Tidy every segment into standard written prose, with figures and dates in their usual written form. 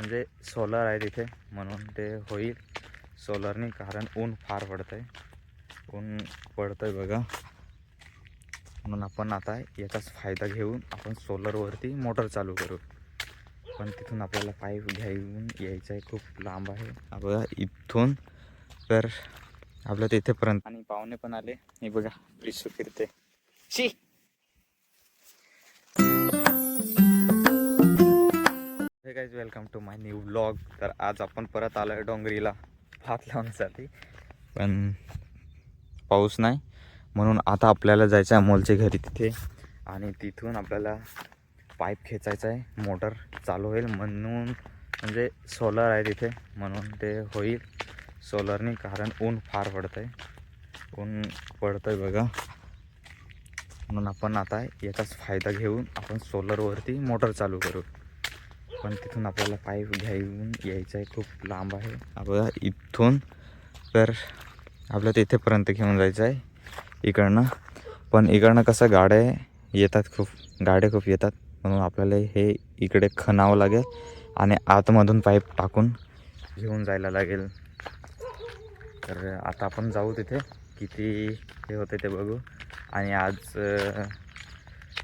म्हणजे सोलर आहे तिथे म्हणून ते होईल सोलरनी, कारण ऊन फार पडतंय, ऊन पडतंय बघा. म्हणून आपण आता याचाच फायदा घेऊन आपण सोलरवरती मोटर चालू करू. पण तिथून आपल्याला पाईप घेऊन यायचं आहे, खूप लांब आहे बघा इथून तर आपल्या तिथेपर्यंत. आणि पाहुणे पण आले, हे बघा पिशू फिरते. शी hey guys, welcome to my new vlog. तर आज आपण परत आलो आहे डोंगरीला भात लावण्यासाठी, पण पाऊस नाही म्हणून आता आपल्याला जायचं आहे अमोलच्या घरी तिथे. आणि तिथून आपल्याला पाईप खेचायचा आहे, मोटर चालू होईल म्हणून, म्हणजे सोलर आहे तिथे म्हणून ते होईल सोलरनी, कारण ऊन फार पडतंय, ऊन पडतंय बघा. म्हणून आपण आता याचाच फायदा घेऊन आपण सोलरवरती मोटर चालू करू. पण तिथून आपल्याला पाईप घेऊन यायचं आहे, खूप लांब आहे बघा इथून तर आपल्या तिथेपर्यंत घेऊन जायचं आहे इकडनं. पण इकडनं कसं गाड्या येतात, गाड्या खूप येतात, म्हणून आपल्याला हे इकडे खणावं लागेल आणि आतमधून पाईप टाकून घेऊन जायला लागेल. तर आता आपण जाऊ तिथे, किती हे होते ते बघू. आणि आज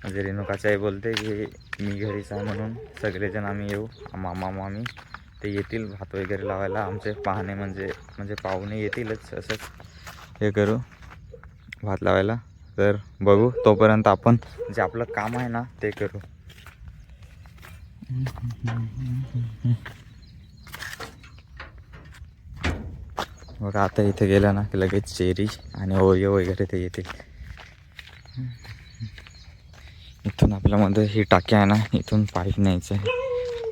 म्हणजे रेणुकाची आई बोलते की मी घरीच आहे म्हणून सगळेजण आम्ही येऊ, मामा मामी ते येतील भात वगैरे लावायला, आमचे पाहुणे म्हणजे पाहुणे येतीलच, असंच हे करू भात लावायला. तर बघू, तोपर्यंत आपण जे आपलं काम आहे ना ते करू. बघा आता इथे गेलं ना की लगेच चेरी आणि ओरिओ वगैरे ते येते. इथून आपल्यामध्ये ही टाकी आहे ना, इथून पाईप न्यायचं आहे,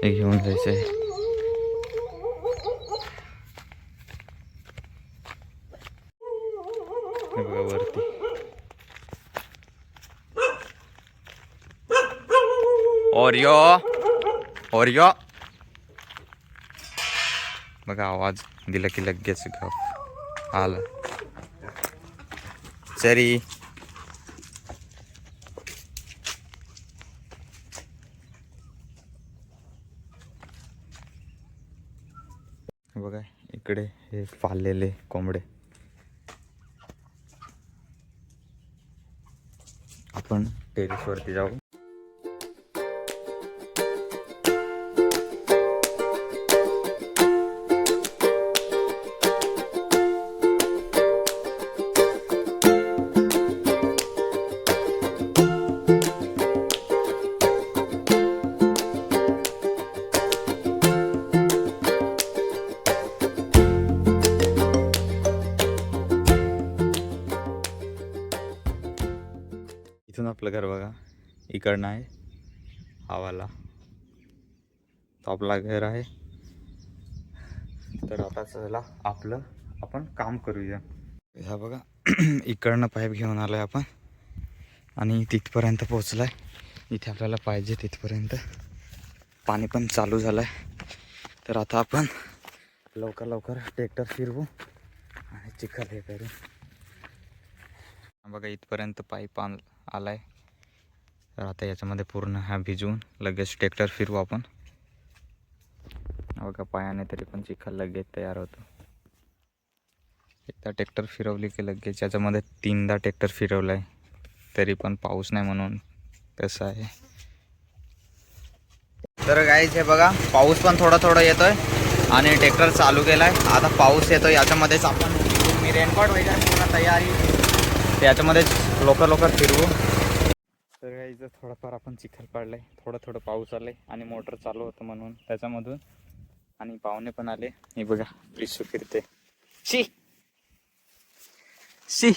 हे घेऊन जायचं आहे. हे बघा वरती ओरिओ ओरिओ बघा, आवाज दिला की लगेच आला. चरी बघा इकडे हे पाळलेले कोंबडे, आपण टेरेसवरती जाऊ. इथून आपलं घर बघा इकडनं आहे, आवाला तो आपला घर आहे. तर आता चला आपलं आपण काम करूया. ह्या बघा इकडनं पाईप घेऊन आलो आहे आपण आणि तिथपर्यंत पोचला आहे. इथे आपल्याला पाहिजे तिथपर्यंत पाणी पण चालू झालं आहे. तर आता आपण लवकर ट्रॅक्टर फिरवू आणि चिखल हे करू. बघा इथपर्यंत पाईप आला आहे. तर आता याच्यामध्ये पूर्ण हा भिजवून लगेच ट्रॅक्टर फिरवू आपण. बघा पायाने तरी पण चिखल लगेच तयार होतो. एकदा ट्रॅक्टर फिरवली की लगेच, याच्यामध्ये 3दा ट्रॅक्टर फिरवला आहे तरी पण पाऊस नाही म्हणून तसं आहे. तर गाईज हे बघा पाऊस पण थोडा येतोय आणि ट्रॅक्टर चालू केलाय. आता पाऊस येतोय, याच्यामध्येच आपण मी रेनकोट वगैरे पूर्ण तयारी याच्यामध्येच लवकर फिरवू. तर गाईज थोडंफार आपण चिखल पाडलाय, थोडं पाऊस आलाय आणि मोटर चालू होतं म्हणून त्याच्यामधून. आणि पाहुणे पण आले, हे बघा पिशू फिरते. शी शी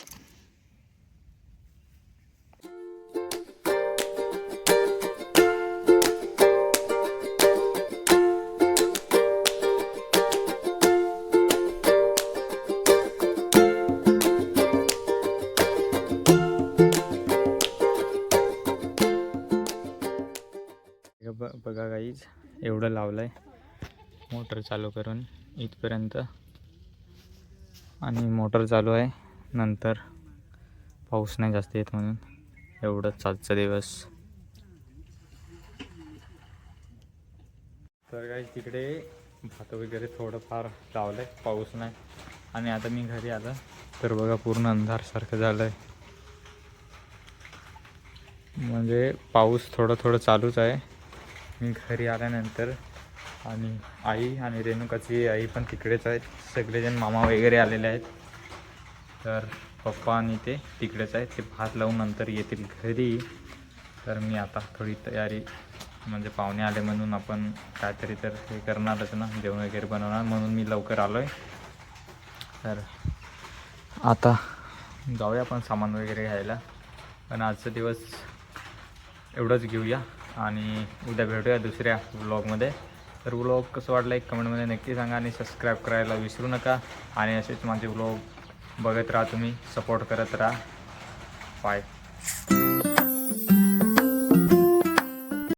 बघा गाईज एवढं लावलंय मोटर चालू करून इथपर्यंत. आणि मोटर चालू आहे, नंतर पाऊस नाही जास्त येत म्हणून एवढंच आजचा दिवस. तर काही तिकडे भात वगैरे थोडंफार लावलं आहे, पाऊस नाही. आणि आता मी घरी आलं तर बघा पूर्ण अंधारसारखं झालं आहे, म्हणजे पाऊस थोडं थोडं चालूच आहे. मी घरी आल्यानंतर आणि आई आणि रेणुकाची आई पण तिकडेच आहेत, सगळेजण मामा वगैरे आलेले आहेत. तर पप्पा आणि ते तिकडेच आहेत, ते भात लावून नंतर येतील घरी. तर मी आता थोडी तयारी, म्हणजे पाहुणे आले म्हणून आपण काहीतरी तर हे करणारच ना, जेवण वगैरे बनवणार, म्हणून मी लवकर आलो आहे. तर आता जाऊया आपण सामान वगैरे घ्यायला, पण आजचा दिवस एवढंच घेऊया आणि उद्या भेटूया दुसऱ्या व्लॉगमध्ये. तर व्लॉग कसं वाटलं एक कमेंटमध्ये नक्की सांगा आणि सबस्क्राईब करायला विसरू नका. आणि असेच माझे व्लॉग बघत राहा, तुम्ही सपोर्ट करत राहा. बाय.